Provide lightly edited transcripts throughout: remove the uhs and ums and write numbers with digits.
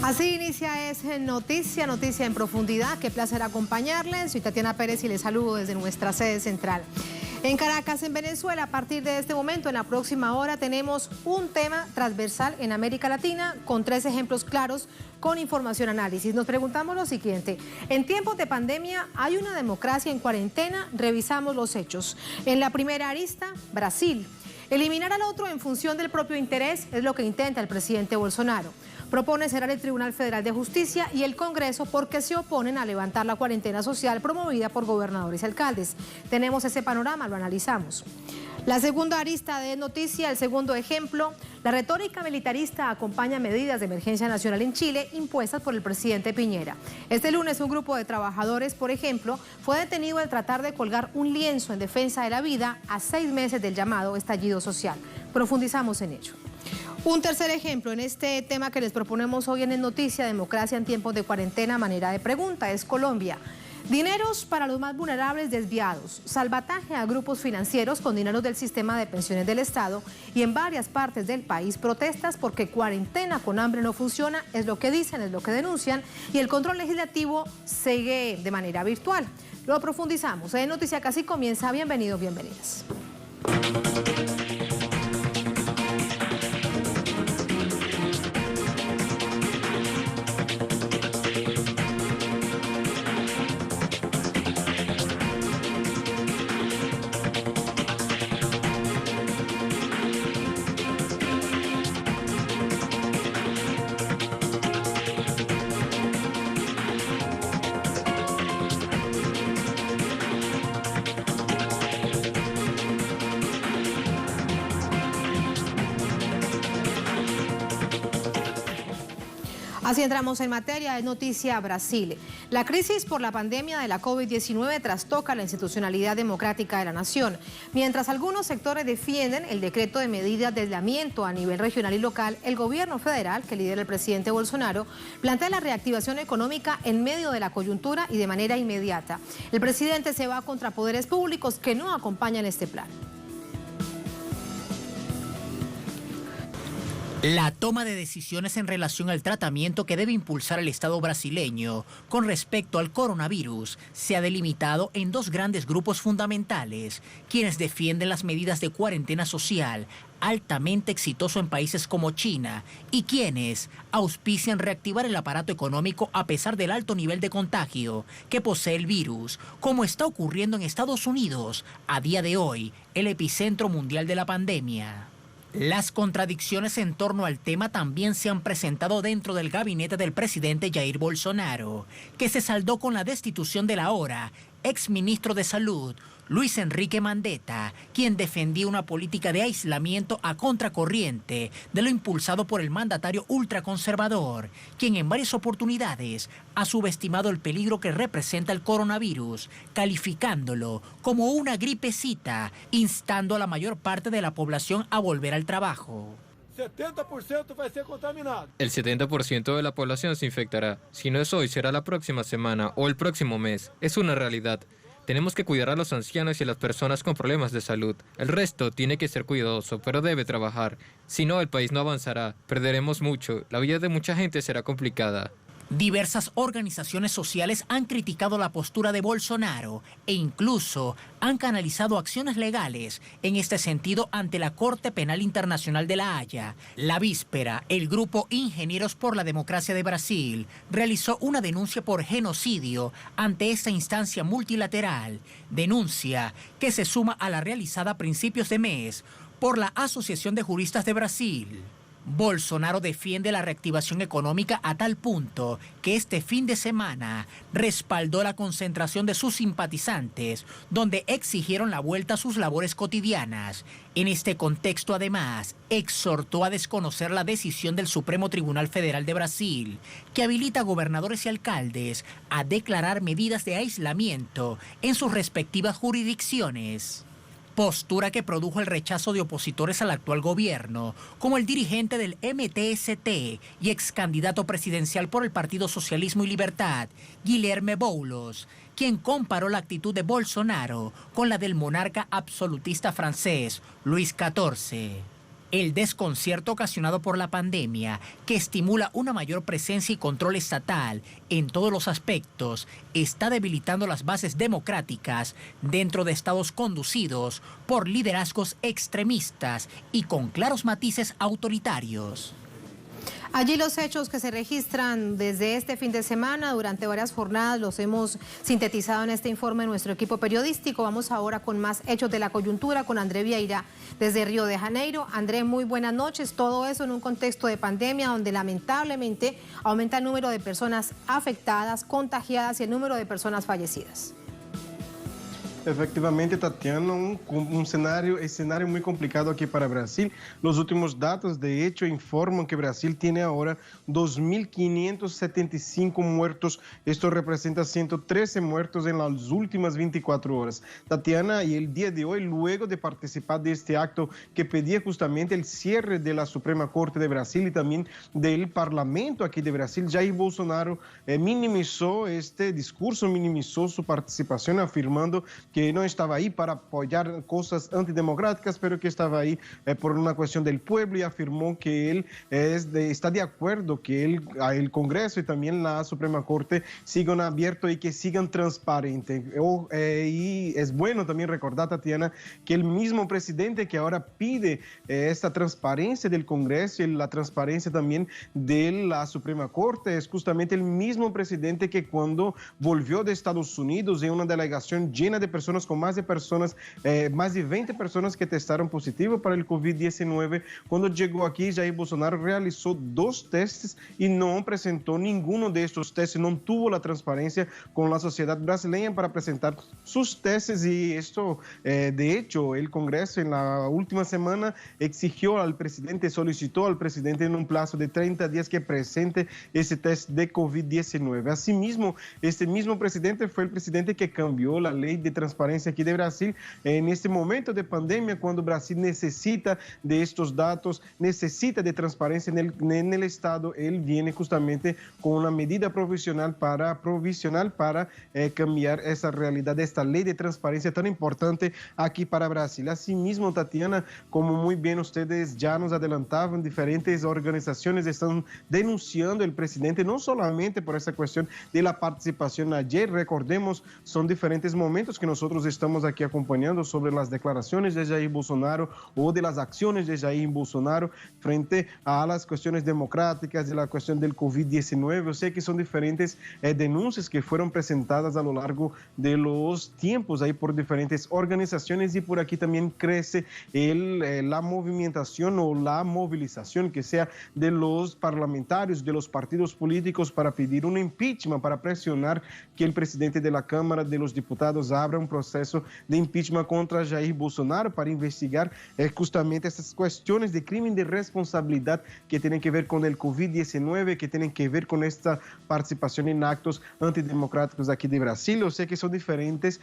Así inicia Es Noticia en profundidad. Qué placer acompañarles. Soy Tatiana Pérez y les saludo desde nuestra sede central. En Caracas, en Venezuela, a partir de este momento, en la próxima hora, tenemos un tema transversal en América Latina con 3 ejemplos claros con información análisis. Nos preguntamos lo siguiente: en tiempos de pandemia, ¿hay una democracia en cuarentena? Revisamos los hechos. En la primera arista, Brasil. Eliminar al otro en función del propio interés es lo que intenta el presidente Bolsonaro. Propone cerrar el Tribunal Federal de Justicia y el Congreso porque se oponen a levantar la cuarentena social promovida por gobernadores y alcaldes. Tenemos ese panorama, lo analizamos. La segunda arista de noticia, el segundo ejemplo: la retórica militarista acompaña medidas de emergencia nacional en Chile impuestas por el presidente Piñera. Este lunes un grupo de trabajadores, por ejemplo, fue detenido al tratar de colgar un lienzo en defensa de la vida a 6 meses del llamado estallido social. Profundizamos en ello. Un tercer ejemplo en este tema que les proponemos hoy en Noticia, democracia en tiempos de cuarentena, manera de pregunta, es Colombia. Dineros para los más vulnerables desviados, salvataje a grupos financieros con dineros del sistema de pensiones del Estado y en varias partes del país protestas porque cuarentena con hambre no funciona, es lo que dicen, es lo que denuncian, y el control legislativo sigue de manera virtual. Lo profundizamos. En Noticia Casi comienza. Bienvenidos, bienvenidas. Así entramos en materia. Es noticia Brasil. La crisis por la pandemia de la COVID-19 trastoca la institucionalidad democrática de la nación. Mientras algunos sectores defienden el decreto de medidas de aislamiento a nivel regional y local, el gobierno federal, que lidera el presidente Bolsonaro, plantea la reactivación económica en medio de la coyuntura y de manera inmediata. El presidente se va contra poderes públicos que no acompañan este plan. La toma de decisiones en relación al tratamiento que debe impulsar el Estado brasileño con respecto al coronavirus se ha delimitado en 2 grandes grupos fundamentales: quienes defienden las medidas de cuarentena social altamente exitoso en países como China y quienes auspician reactivar el aparato económico a pesar del alto nivel de contagio que posee el virus, como está ocurriendo en Estados Unidos, a día de hoy, el epicentro mundial de la pandemia. Las contradicciones en torno al tema también se han presentado dentro del gabinete del presidente Jair Bolsonaro, que se saldó con la destitución del ahora exministro de Salud, Luis Enrique Mandetta, quien defendía una política de aislamiento a contracorriente de lo impulsado por el mandatario ultraconservador, quien en varias oportunidades ha subestimado el peligro que representa el coronavirus, calificándolo como una gripecita, instando a la mayor parte de la población a volver al trabajo. 70% va a ser contaminado. El 70% de la población se infectará. Si no es hoy, será la próxima semana o el próximo mes. Es una realidad. Tenemos que cuidar a los ancianos y a las personas con problemas de salud. El resto tiene que ser cuidadoso, pero debe trabajar. Si no, el país no avanzará. Perderemos mucho. La vida de mucha gente será complicada. Diversas organizaciones sociales han criticado la postura de Bolsonaro e incluso han canalizado acciones legales en este sentido ante la Corte Penal Internacional de La Haya. La víspera, el grupo Ingenieros por la Democracia de Brasil realizó una denuncia por genocidio ante esta instancia multilateral, denuncia que se suma a la realizada a principios de mes por la Asociación de Juristas de Brasil. Bolsonaro defiende la reactivación económica a tal punto que este fin de semana respaldó la concentración de sus simpatizantes, donde exigieron la vuelta a sus labores cotidianas. En este contexto, además, exhortó a desconocer la decisión del Supremo Tribunal Federal de Brasil, que habilita a gobernadores y alcaldes a declarar medidas de aislamiento en sus respectivas jurisdicciones. Postura que produjo el rechazo de opositores al actual gobierno, como el dirigente del MTST y ex candidato presidencial por el Partido Socialismo y Libertad, Guilherme Boulos, quien comparó la actitud de Bolsonaro con la del monarca absolutista francés, Luis XIV. El desconcierto ocasionado por la pandemia, que estimula una mayor presencia y control estatal en todos los aspectos, está debilitando las bases democráticas dentro de estados conducidos por liderazgos extremistas y con claros matices autoritarios. Allí los hechos que se registran desde este fin de semana durante varias jornadas los hemos sintetizado en este informe de nuestro equipo periodístico. Vamos ahora con más hechos de la coyuntura con André Vieira desde Río de Janeiro. André, muy buenas noches. Todo eso en un contexto de pandemia donde lamentablemente aumenta el número de personas afectadas, contagiadas y el número de personas fallecidas. Efectivamente, Tatiana, un escenario muy complicado aquí para Brasil. Los últimos datos, de hecho, informan que Brasil tiene ahora 2.575 muertos. Esto representa 113 muertos en las últimas 24 horas. Tatiana, y el día de hoy, luego de participar de este acto que pedía justamente el cierre de la Suprema Corte de Brasil y también del Parlamento aquí de Brasil, Jair Bolsonaro minimizó este discurso, minimizó su participación, afirmando que no estaba ahí para apoyar cosas antidemocráticas, pero que estaba ahí por una cuestión del pueblo, y afirmó que él está de acuerdo que el Congreso y también la Suprema Corte sigan abiertos y que sigan transparentes. Y es bueno también recordar, Tatiana, que el mismo presidente que ahora pide esta transparencia del Congreso y la transparencia también de la Suprema Corte es justamente el mismo presidente que cuando volvió de Estados Unidos en una delegación llena de personas, con más de 20 personas que testaron positivo para el COVID-19. Cuando llegó aquí, Jair Bolsonaro realizó 2 testes y no presentó ninguno de estos testes, no tuvo la transparencia con la sociedad brasileña para presentar sus testes, y esto, de hecho, el Congreso en la última semana solicitó al presidente en un plazo de 30 días que presente ese test de COVID-19. Asimismo, este mismo presidente fue el presidente que cambió la ley de transparencia aquí de Brasil en este momento de pandemia, cuando Brasil necesita de estos datos, necesita de transparencia en el Estado. Él viene justamente con una medida provisional para cambiar esa realidad, esta ley de transparencia tan importante aquí para Brasil. Asimismo, Tatiana, como muy bien ustedes ya nos adelantaban, diferentes organizaciones están denunciando al presidente, no solamente por esa cuestión de la participación ayer. Recordemos, son diferentes momentos que nosotros estamos aquí acompañando sobre las declaraciones de Jair Bolsonaro o de las acciones de Jair Bolsonaro frente a las cuestiones democráticas, de la cuestión del COVID-19. Yo sé que son diferentes denuncias que fueron presentadas a lo largo de los tiempos ahí por diferentes organizaciones, y por aquí también crece la movimentación o la movilización que sea de los parlamentarios, de los partidos políticos, para pedir un impeachment, para presionar que el presidente de la Cámara de los Diputados abra un proceso de impeachment contra Jair Bolsonaro para investigar justamente estas cuestiones de crimen de responsabilidad que tienen que ver con el COVID-19, que tienen que ver con esta participación en actos antidemocráticos aquí de Brasil. Yo sé que son diferentes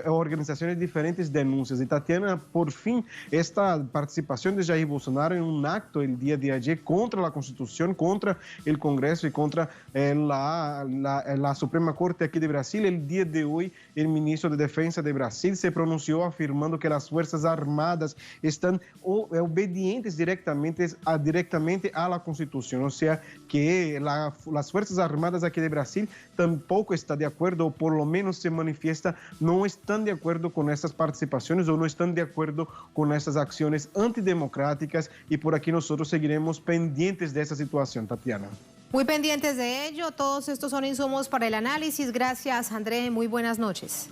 organizaciones, diferentes denuncias. Y Tatiana, por fin, esta participación de Jair Bolsonaro en un acto el día de ayer contra la Constitución, contra el Congreso y contra la Suprema Corte aquí de Brasil. El día de hoy, el ministro de Defensa de Brasil se pronunció afirmando que las Fuerzas Armadas están obedientes directamente a la Constitución. O sea, que las Fuerzas Armadas aquí de Brasil tampoco están de acuerdo, o por lo menos se manifiesta, no están de acuerdo con estas participaciones o no están de acuerdo con estas acciones antidemocráticas, y por aquí nosotros seguiremos pendientes de esa situación, Tatiana. Muy pendientes de ello. Todos estos son insumos para el análisis. Gracias, André. Muy buenas noches.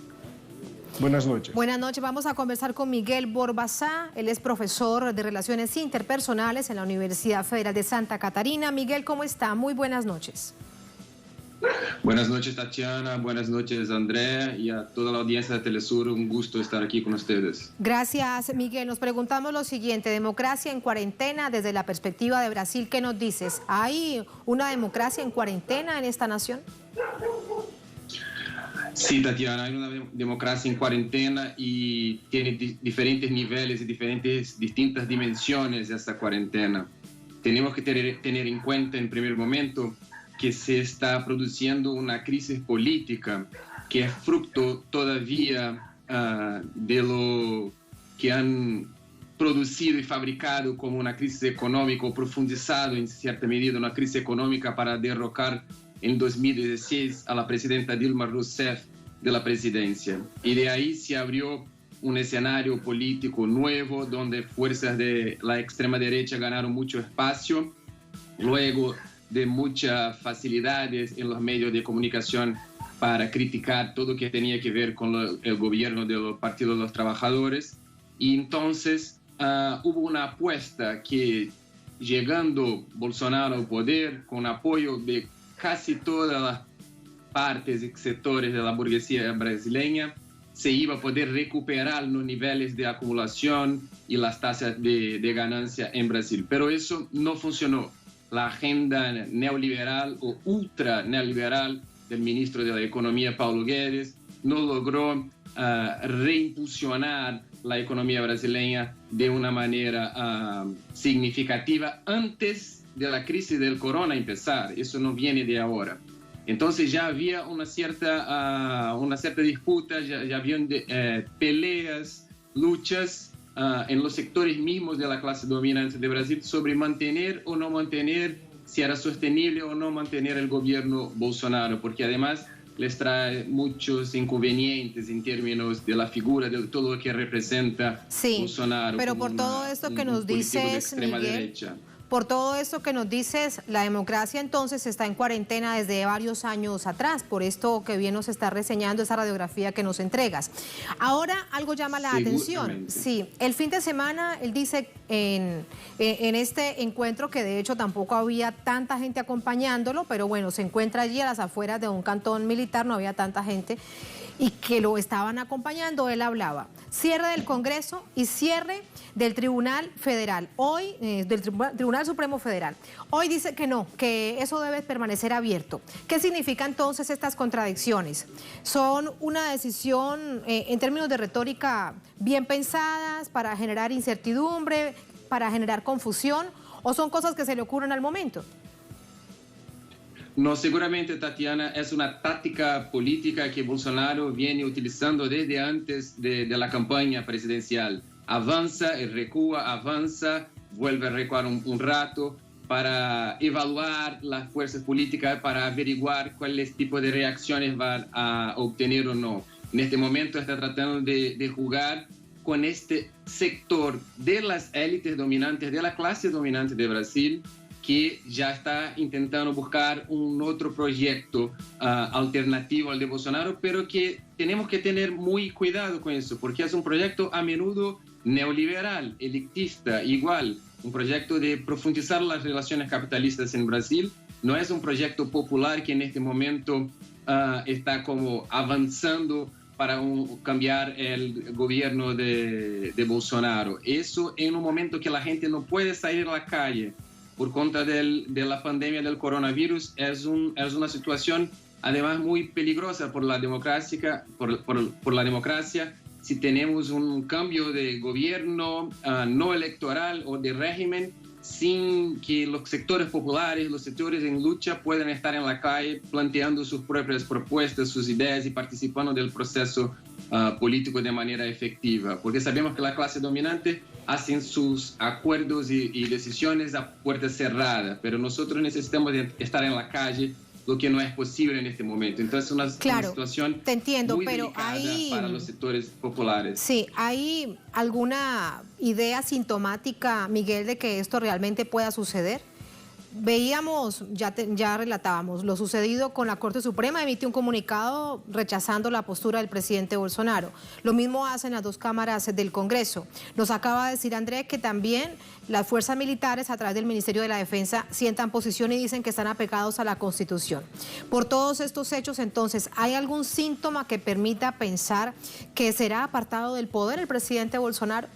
Buenas noches. Buenas noches. Vamos a conversar con Miguel Borbazá. Él es profesor de Relaciones Interpersonales en la Universidad Federal de Santa Catarina. Miguel, ¿cómo está? Muy buenas noches. Buenas noches, Tatiana. Buenas noches, André, y a toda la audiencia de Telesur. Un gusto estar aquí con ustedes. Gracias, Miguel. Nos preguntamos lo siguiente: democracia en cuarentena desde la perspectiva de Brasil. ¿Qué nos dices? ¿Hay una democracia en cuarentena en esta nación? Sí, Tatiana, hay una democracia en cuarentena y tiene diferentes niveles y distintas dimensiones de esta cuarentena. Tenemos que tener en cuenta, en primer momento, que se está produciendo una crisis política que es fruto todavía de lo que han producido y fabricado como una crisis económica, o profundizado en cierta medida una crisis económica para derrocar en 2016 a la presidenta Dilma Rousseff de la presidencia. Y de ahí se abrió un escenario político nuevo donde fuerzas de la extrema derecha ganaron mucho espacio, luego de muchas facilidades en los medios de comunicación para criticar todo lo que tenía que ver con el gobierno del Partido de los Trabajadores. Y entonces hubo una apuesta que, llegando Bolsonaro al poder, con apoyo de casi todas las partes y sectores de la burguesía brasileña, se iba a poder recuperar los niveles de acumulación y las tasas de ganancia en Brasil. Pero eso no funcionó. La agenda neoliberal o ultra neoliberal del ministro de la Economía, Paulo Guedes, no logró reimpulsionar la economía brasileña de una manera significativa antes de la crisis del corona empezar. Eso no viene de ahora. Entonces ya había una cierta disputa, ya habían peleas, luchas en los sectores mismos de la clase dominante de Brasil sobre mantener o no mantener, si era sostenible o no mantener el gobierno Bolsonaro, porque además les trae muchos inconvenientes en términos de la figura, de todo lo que representa Bolsonaro. Pero por todo esto que nos dices, Miguel, derecha. Por todo esto que nos dices, la democracia entonces está en cuarentena desde varios años atrás, por esto que bien nos está reseñando esa radiografía que nos entregas. Ahora algo llama la atención. Sí, el fin de semana él dice en este encuentro que de hecho tampoco había tanta gente acompañándolo, pero bueno, se encuentra allí a las afueras de un cantón militar, no había tanta gente, y que lo estaban acompañando. Él hablaba cierre del Congreso y cierre del Tribunal Federal, hoy del Tribunal Supremo Federal. Hoy dice que no, que eso debe permanecer abierto. ¿Qué significan entonces estas contradicciones? ¿Son una decisión en términos de retórica bien pensadas para generar incertidumbre, para generar confusión, o son cosas que se le ocurren al momento? No, seguramente, Tatiana, es una táctica política que Bolsonaro viene utilizando desde antes de la campaña presidencial. Avanza y recúa, avanza, vuelve a recuar un rato para evaluar las fuerzas políticas, para averiguar cuáles tipos de reacciones van a obtener o no. En este momento está tratando de jugar con este sector de las élites dominantes, de la clase dominante de Brasil, que ya está intentando buscar un otro proyecto alternativo al de Bolsonaro, pero que tenemos que tener muy cuidado con eso, porque es un proyecto a menudo neoliberal, elitista, igual, un proyecto de profundizar las relaciones capitalistas en Brasil. No es un proyecto popular que en este momento está como avanzando para cambiar el gobierno de Bolsonaro. Eso en un momento que la gente no puede salir a la calle por cuenta de la pandemia del coronavirus, es una situación además muy peligrosa por la democracia, por la democracia. Si tenemos un cambio de gobierno no electoral o de régimen, sin que los sectores populares, los sectores en lucha puedan estar en la calle planteando sus propias propuestas, sus ideas y participando del proceso político de manera efectiva. Porque sabemos que la clase dominante hacen sus acuerdos y decisiones a puerta cerrada, pero nosotros necesitamos estar en la calle, lo que no es posible en este momento. Entonces, una situación te entiendo, muy pero delicada hay, para los sectores populares. Sí, ¿hay alguna idea sintomática, Miguel, de que esto realmente pueda suceder? Veíamos, ya relatábamos, lo sucedido con la Corte Suprema, emite un comunicado rechazando la postura del presidente Bolsonaro. Lo mismo hacen las dos cámaras del Congreso. Nos acaba de decir Andrés que también las fuerzas militares a través del Ministerio de la Defensa sientan posición y dicen que están apegados a la Constitución. Por todos estos hechos, entonces, ¿hay algún síntoma que permita pensar que será apartado del poder el presidente Bolsonaro?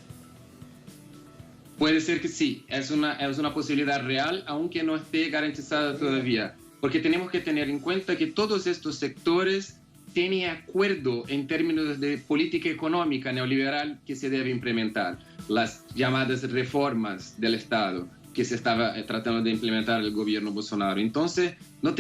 Puede ser que sí, es una posibilidad real, aunque no esté garantizada todavía, porque tenemos que tener en cuenta que todos estos sectores tienen acuerdo en términos de política económica neoliberal que se debe implementar, las llamadas reformas del Estado que se estaba tratando de implementar el gobierno Bolsonaro. Entonces, no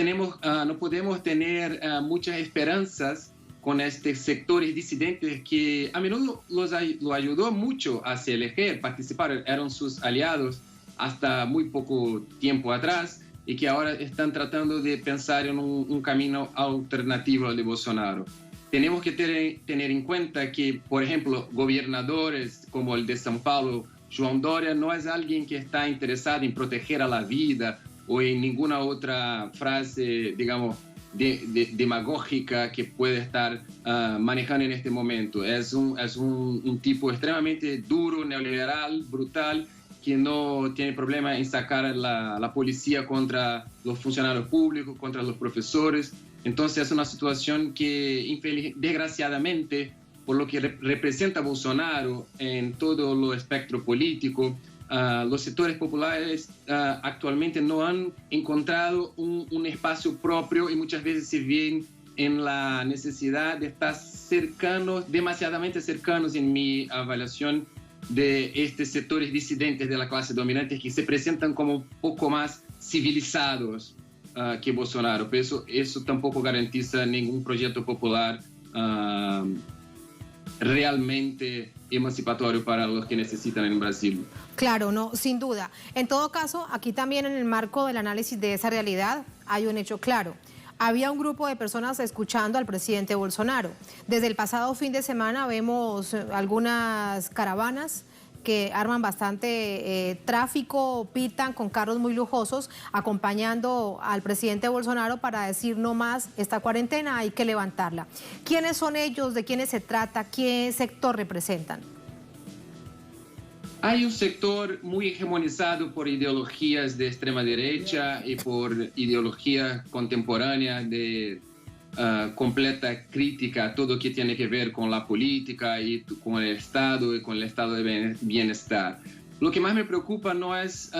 podemos tener muchas esperanzas con estos sectores disidentes que a menudo lo ayudó mucho a se elegir, participar, eran sus aliados hasta muy poco tiempo atrás y que ahora están tratando de pensar en un camino alternativo al de Bolsonaro. Tenemos que tener en cuenta que, por ejemplo, gobernadores como el de São Paulo, João Dória, no es alguien que está interesado en proteger a la vida o en ninguna otra frase, digamos, demagógica que puede estar manejando en este momento. Es un tipo extremadamente duro, neoliberal, brutal, que no tiene problema en sacar la policía contra los funcionarios públicos, contra los profesores. Entonces es una situación que, desgraciadamente, por lo que representa Bolsonaro en todo el espectro político, los sectores populares actualmente no han encontrado un espacio propio y muchas veces se ven en la necesidad de estar cercanos, demasiadamente cercanos en mi avaliación, de estos sectores disidentes de la clase dominante que se presentan como un poco más civilizados que Bolsonaro. Pero eso tampoco garantiza ningún proyecto popular realmente emancipatorio para los que necesitan en Brasil. Claro, no, sin duda. En todo caso, aquí también en el marco del análisis de esa realidad hay un hecho claro. Había un grupo de personas escuchando al presidente Bolsonaro. Desde el pasado fin de semana vemos algunas caravanas que arman bastante tráfico, pitan con carros muy lujosos, acompañando al presidente Bolsonaro para decir no más, esta cuarentena hay que levantarla. ¿Quiénes son ellos? ¿De quiénes se trata? ¿Qué sector representan? Hay un sector muy hegemonizado por ideologías de extrema derecha y por ideología contemporánea de completa crítica a todo lo que tiene que ver con la política y con el Estado y con el estado de bienestar. Lo que más me preocupa no es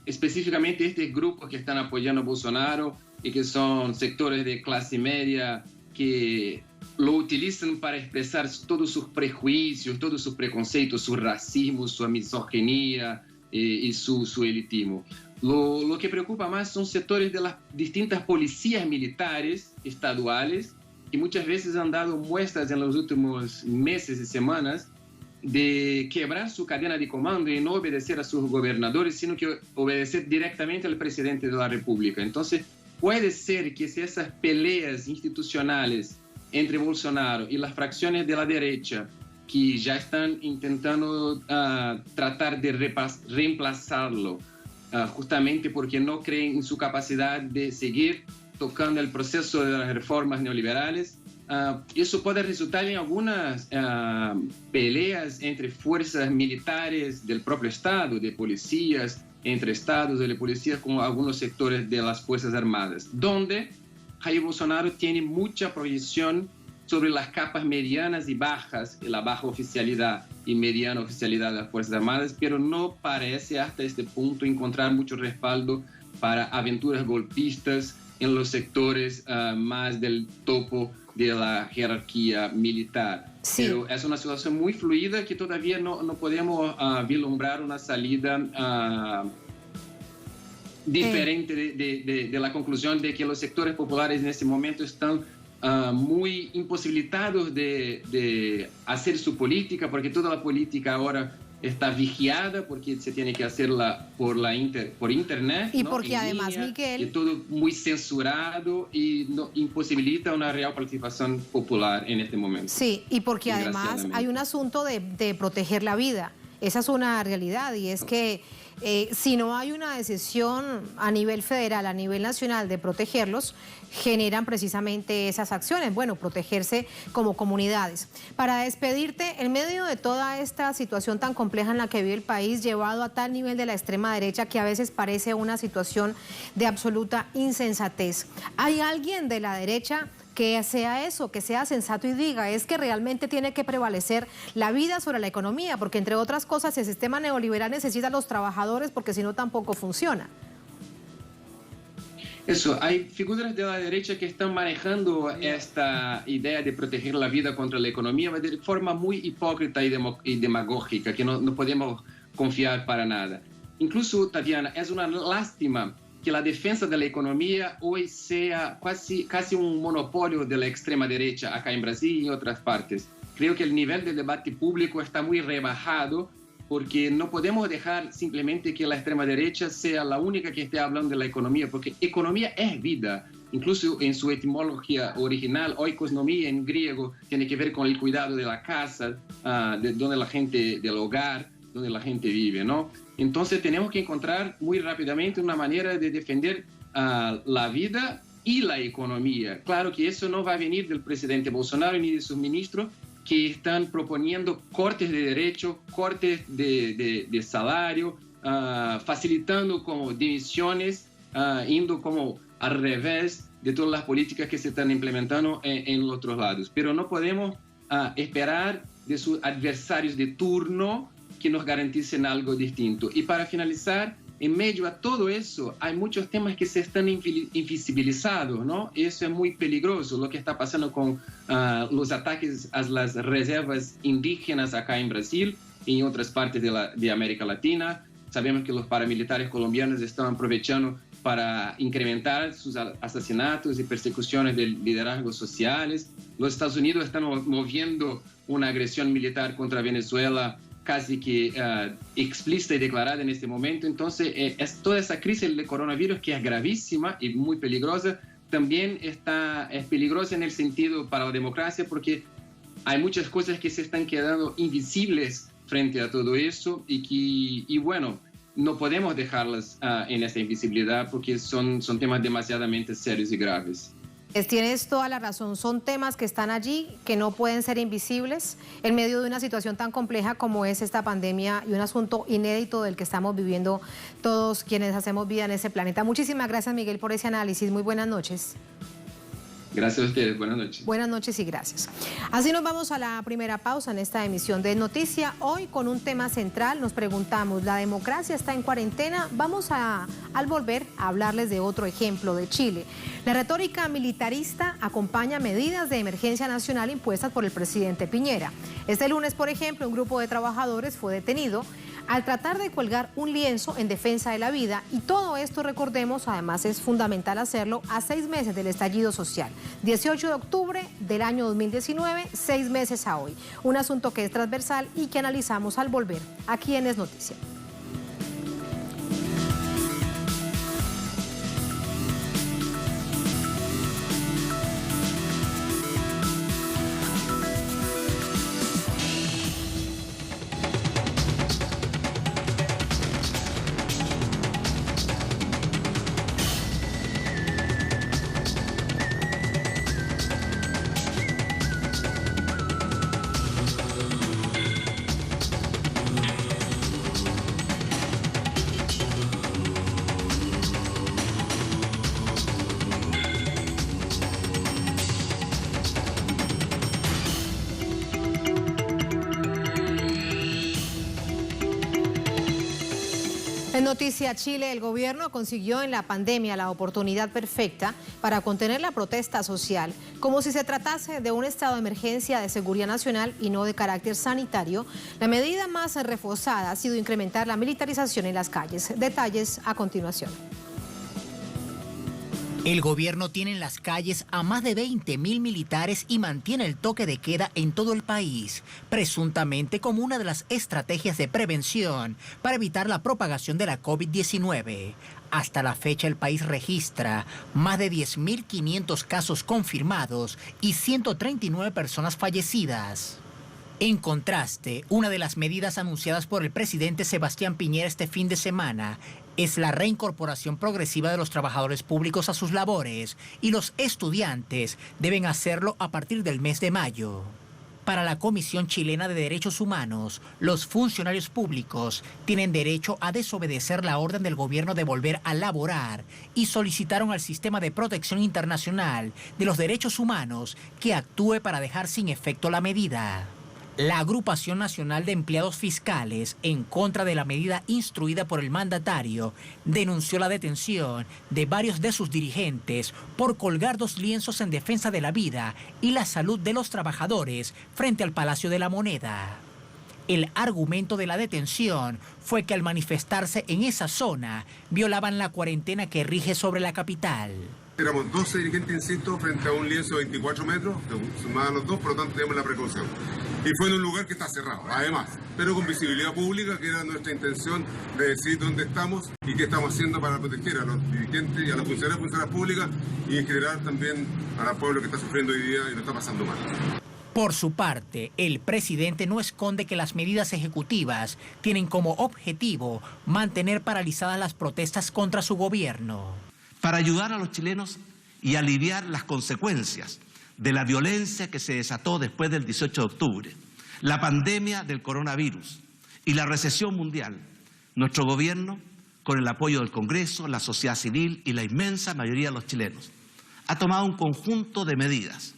específicamente estos grupos que están apoyando a Bolsonaro y que son sectores de clase media que lo utilizan para expresar todos sus prejuicios, todos sus preconceitos, su racismo, su misoginia y su elitismo. Lo que preocupa más son sectores de las distintas policías militares estaduales que muchas veces han dado muestras en los últimos meses y semanas de quebrar su cadena de comando y no obedecer a sus gobernadores, sino que obedecer directamente al presidente de la República. Entonces, puede ser que si esas peleas institucionales entre Bolsonaro y las fracciones de la derecha que ya están intentando tratar de reemplazarlo, justamente porque no creen en su capacidad de seguir tocando el proceso de las reformas neoliberales, eso puede resultar en algunas peleas entre fuerzas militares del propio Estado, de policías, entre estados de la policía con algunos sectores de las Fuerzas Armadas, donde Jair Bolsonaro tiene mucha proyección sobre las capas medianas y bajas, la baja oficialidad y mediana oficialidad de las Fuerzas Armadas, pero no parece hasta este punto encontrar mucho respaldo para aventuras golpistas en los sectores más del topo de la jerarquía militar. Sí. Pero es una situación muy fluida que todavía no podemos vislumbrar una salida diferente de la conclusión de que los sectores populares en este momento están muy imposibilitados de hacer su política, porque toda la política ahora está vigiada, porque se tiene que hacerla por internet. Y ¿no? porque en además, línea, Miguel... y todo muy censurado y imposibilita una real participación popular en este momento. Sí, y porque además hay un asunto de proteger la vida. Esa es una realidad y es que si no hay una decisión a nivel federal, a nivel nacional de protegerlos, generan precisamente esas acciones, bueno, protegerse como comunidades. Para despedirte, en medio de toda esta situación tan compleja en la que vive el país, llevado a tal nivel de la extrema derecha que a veces parece una situación de absoluta insensatez, ¿hay alguien de la derecha que sea eso, que sea sensato y diga, es que realmente tiene que prevalecer la vida sobre la economía, porque entre otras cosas el sistema neoliberal necesita a los trabajadores porque si no tampoco funciona? Eso, hay figuras de la derecha que están manejando esta idea de proteger la vida contra la economía de forma muy hipócrita y demagógica, que no podemos confiar para nada. Incluso, Tatiana, es una lástima que la defensa de la economía hoy sea casi un monopolio de la extrema derecha acá en Brasil y en otras partes. Creo que el nivel del debate público está muy rebajado porque no podemos dejar simplemente que la extrema derecha sea la única que esté hablando de la economía, porque economía es vida. Incluso en su etimología original, oikosnomía en griego, tiene que ver con el cuidado de la casa, del hogar, donde la gente vive, ¿no? Entonces tenemos que encontrar muy rápidamente una manera de defender la vida y la economía. Claro que eso no va a venir del presidente Bolsonaro ni de sus ministros, que están proponiendo cortes de derechos, cortes de salario, facilitando como dimisiones, indo como al revés de todas las políticas que se están implementando en otros lados. Pero no podemos esperar de sus adversarios de turno que nos garanticen algo distinto. Y para finalizar, en medio a todo eso, hay muchos temas que se están invisibilizados, ¿no? Eso es muy peligroso, lo que está pasando con los ataques a las reservas indígenas acá en Brasil y en otras partes de América Latina. Sabemos que los paramilitares colombianos están aprovechando para incrementar sus asesinatos y persecuciones de liderazgos sociales. Los Estados Unidos están moviendo una agresión militar contra Venezuela casi que explícita y declarada en este momento. Entonces, toda esa crisis del coronavirus, que es gravísima y muy peligrosa, también es peligrosa en el sentido para la democracia, porque hay muchas cosas que se están quedando invisibles frente a todo eso y bueno, no podemos dejarlas en esta invisibilidad porque son temas demasiadamente serios y graves. Tienes toda la razón, son temas que están allí, que no pueden ser invisibles en medio de una situación tan compleja como es esta pandemia y un asunto inédito del que estamos viviendo todos quienes hacemos vida en este planeta. Muchísimas gracias, Miguel, por ese análisis. Muy buenas noches. Gracias a ustedes, buenas noches. Buenas noches y gracias. Así nos vamos a la primera pausa en esta emisión de Noticia. Hoy con un tema central nos preguntamos, ¿la democracia está en cuarentena? Vamos al volver a hablarles de otro ejemplo de Chile. La retórica militarista acompaña medidas de emergencia nacional impuestas por el presidente Piñera. Este lunes, por ejemplo, un grupo de trabajadores fue detenido al tratar de colgar un lienzo en defensa de la vida, y todo esto, recordemos, además es fundamental hacerlo a 6 meses del estallido social. 18 de octubre del año 2019, 6 meses a hoy. Un asunto que es transversal y que analizamos al volver aquí en Es Noticia. En Noticia Chile, el gobierno consiguió en la pandemia la oportunidad perfecta para contener la protesta social, como si se tratase de un estado de emergencia de seguridad nacional y no de carácter sanitario. La medida más reforzada ha sido incrementar la militarización en las calles. Detalles a continuación. El gobierno tiene en las calles a más de 20.000 militares y mantiene el toque de queda en todo el país, presuntamente como una de las estrategias de prevención para evitar la propagación de la COVID-19. Hasta la fecha, el país registra más de 10.500 casos confirmados y 139 personas fallecidas. En contraste, una de las medidas anunciadas por el presidente Sebastián Piñera este fin de semana es la reincorporación progresiva de los trabajadores públicos a sus labores, y los estudiantes deben hacerlo a partir del mes de mayo. Para la Comisión Chilena de Derechos Humanos, los funcionarios públicos tienen derecho a desobedecer la orden del gobierno de volver a laborar y solicitaron al Sistema de Protección Internacional de los Derechos Humanos que actúe para dejar sin efecto la medida. La Agrupación Nacional de Empleados Fiscales, en contra de la medida instruida por el mandatario, denunció la detención de varios de sus dirigentes por colgar 2 lienzos en defensa de la vida y la salud de los trabajadores frente al Palacio de la Moneda. El argumento de la detención fue que al manifestarse en esa zona violaban la cuarentena que rige sobre la capital. Éramos 12 dirigentes, insisto, frente a un lienzo de 24 metros, sumaban los dos, por lo tanto tenemos la precaución. Y fue en un lugar que está cerrado, además, pero con visibilidad pública, que era nuestra intención de decir dónde estamos y qué estamos haciendo para proteger a los dirigentes y a las funcionarias públicas y en general también al pueblo que está sufriendo hoy día y lo está pasando mal. Por su parte, el presidente no esconde que las medidas ejecutivas tienen como objetivo mantener paralizadas las protestas contra su gobierno. Para ayudar a los chilenos y aliviar las consecuencias de la violencia que se desató después del 18 de octubre, la pandemia del coronavirus y la recesión mundial, nuestro gobierno, con el apoyo del Congreso, la sociedad civil y la inmensa mayoría de los chilenos, ha tomado un conjunto de medidas.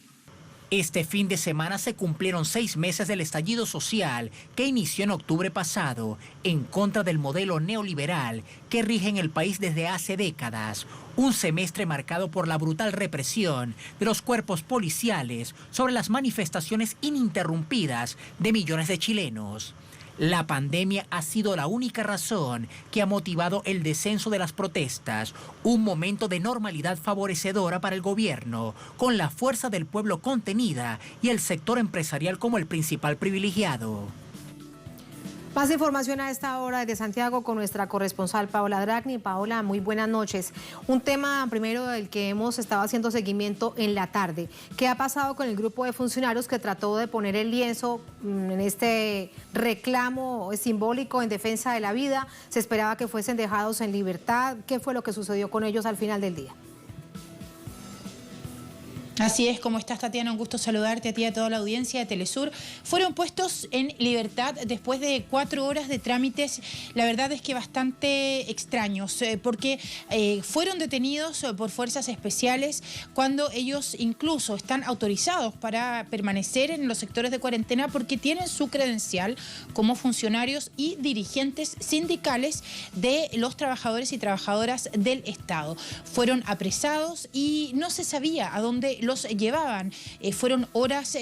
Este fin de semana se cumplieron 6 meses del estallido social que inició en octubre pasado en contra del modelo neoliberal que rige en el país desde hace décadas. Un semestre marcado por la brutal represión de los cuerpos policiales sobre las manifestaciones ininterrumpidas de millones de chilenos. La pandemia ha sido la única razón que ha motivado el descenso de las protestas, un momento de normalidad favorecedora para el gobierno, con la fuerza del pueblo contenida y el sector empresarial como el principal privilegiado. Más información a esta hora desde Santiago con nuestra corresponsal Paola Dragni. Paola, muy buenas noches. Un tema primero del que hemos estado haciendo seguimiento en la tarde. ¿Qué ha pasado con el grupo de funcionarios que trató de poner el lienzo en este reclamo simbólico en defensa de la vida? Se esperaba que fuesen dejados en libertad. ¿Qué fue lo que sucedió con ellos al final del día? Así es, ¿cómo estás, Tatiana? Un gusto saludarte a ti y a toda la audiencia de Telesur. Fueron puestos en libertad después de 4 horas de trámites, la verdad es que bastante extraños, porque fueron detenidos por fuerzas especiales cuando ellos incluso están autorizados para permanecer en los sectores de cuarentena porque tienen su credencial como funcionarios y dirigentes sindicales de los trabajadores y trabajadoras del Estado. Fueron apresados y no se sabía a dónde los llevaban. Fueron horas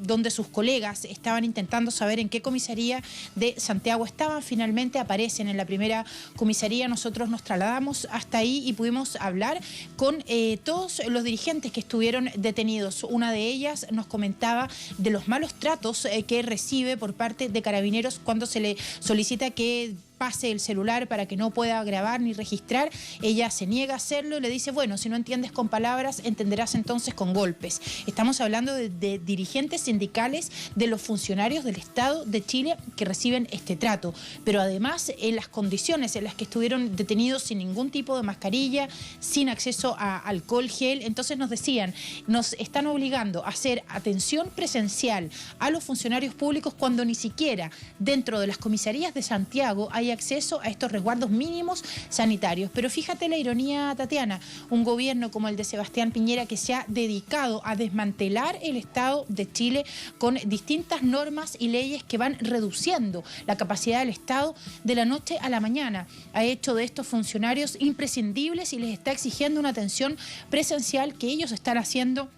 donde sus colegas estaban intentando saber en qué comisaría de Santiago estaban. Finalmente aparecen en la primera comisaría. Nosotros nos trasladamos hasta ahí y pudimos hablar con todos los dirigentes que estuvieron detenidos. Una de ellas nos comentaba de los malos tratos que recibe por parte de Carabineros cuando se le solicita que pase el celular para que no pueda grabar ni registrar. Ella se niega a hacerlo y le dice, bueno, si no entiendes con palabras, entenderás entonces con golpes. Estamos hablando de dirigentes sindicales de los funcionarios del Estado de Chile que reciben este trato. Pero además, en las condiciones en las que estuvieron detenidos sin ningún tipo de mascarilla, sin acceso a alcohol gel, entonces nos decían, nos están obligando a hacer atención presencial a los funcionarios públicos cuando ni siquiera dentro de las comisarías de Santiago hay acceso a estos resguardos mínimos sanitarios. Pero fíjate la ironía, Tatiana, un gobierno como el de Sebastián Piñera que se ha dedicado a desmantelar el Estado de Chile con distintas normas y leyes que van reduciendo la capacidad del Estado de la noche a la mañana. Ha hecho de estos funcionarios imprescindibles y les está exigiendo una atención presencial que ellos están haciendo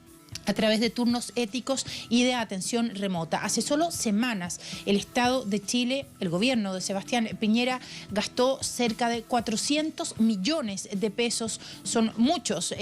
a través de turnos éticos y de atención remota. Hace solo semanas el Estado de Chile, el gobierno de Sebastián Piñera, gastó cerca de 400 millones de pesos, son muchos,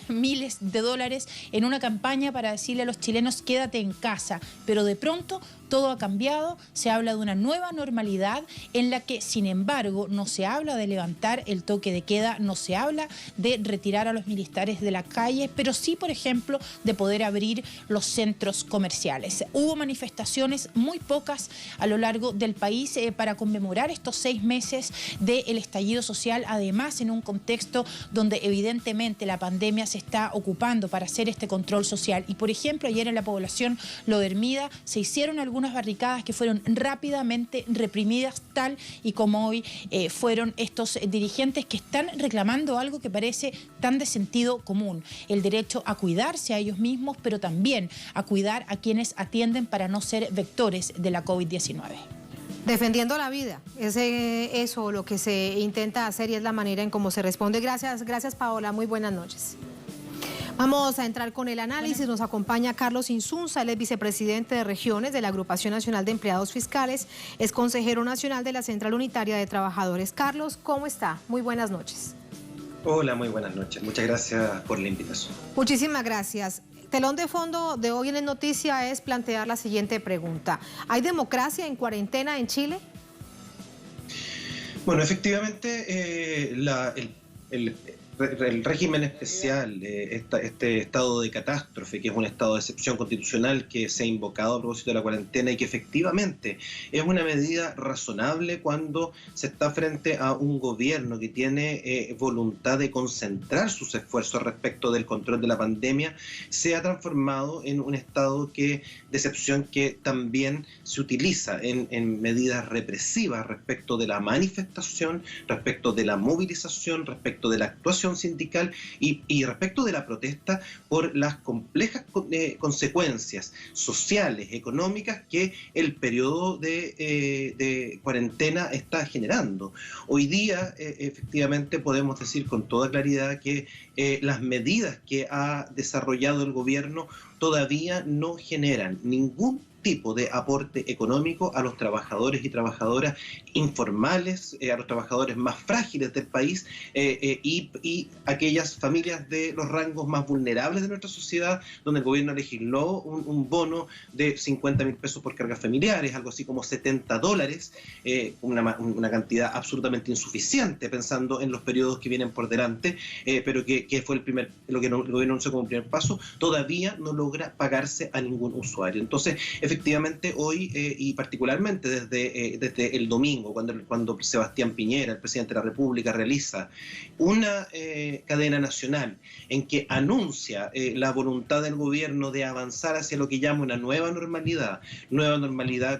miles de dólares, en una campaña para decirle a los chilenos quédate en casa, pero de pronto todo ha cambiado, se habla de una nueva normalidad en la que, sin embargo, no se habla de levantar el toque de queda, no se habla de retirar a los militares de la calle, pero sí, por ejemplo, de poder abrir los centros comerciales. Hubo manifestaciones, muy pocas, a lo largo del país para conmemorar estos 6 meses del estallido social, además en un contexto donde evidentemente la pandemia se está ocupando para hacer este control social. Y, por ejemplo, ayer en la población Lo de Hermida se hicieron algunas barricadas que fueron rápidamente reprimidas, tal y como hoy fueron estos dirigentes que están reclamando algo que parece tan de sentido común, el derecho a cuidarse a ellos mismos, pero también a cuidar a quienes atienden para no ser vectores de la COVID-19. Defendiendo la vida, es eso lo que se intenta hacer y es la manera en cómo se responde. Gracias Paola, muy buenas noches. Vamos a entrar con el análisis. Nos acompaña Carlos Insunza, él es vicepresidente de regiones de la Agrupación Nacional de Empleados Fiscales, es consejero nacional de la Central Unitaria de Trabajadores. Carlos, ¿cómo está? Muy buenas noches. Hola, muy buenas noches. Muchas gracias por la invitación. Muchísimas gracias. Telón de fondo de hoy en Noticia es plantear la siguiente pregunta. ¿Hay democracia en cuarentena en Chile? Bueno, efectivamente, el régimen especial, este estado de catástrofe, que es un estado de excepción constitucional que se ha invocado a propósito de la cuarentena y que efectivamente es una medida razonable cuando se está frente a un gobierno que tiene voluntad de concentrar sus esfuerzos respecto del control de la pandemia, se ha transformado en un estado de excepción que también se utiliza en medidas represivas respecto de la manifestación, respecto de la movilización, respecto de la actuación sindical y respecto de la protesta por las complejas consecuencias sociales, económicas que el periodo de cuarentena está generando. Hoy día, efectivamente, podemos decir con toda claridad que las medidas que ha desarrollado el gobierno todavía no generan ningún tipo de aporte económico a los trabajadores y trabajadoras informales, a los trabajadores más frágiles del país y aquellas familias de los rangos más vulnerables de nuestra sociedad, donde el gobierno legisló un bono de 50.000 pesos por cargas familiares, algo así como $70, una cantidad absolutamente insuficiente pensando en los periodos que vienen por delante, pero que fue lo que el gobierno anunció como primer paso, todavía no logra pagarse a ningún usuario. Entonces, efectivamente, hoy y particularmente desde el domingo, cuando Sebastián Piñera, el presidente de la República, realiza una cadena nacional en que anuncia la voluntad del gobierno de avanzar hacia lo que llama una nueva normalidad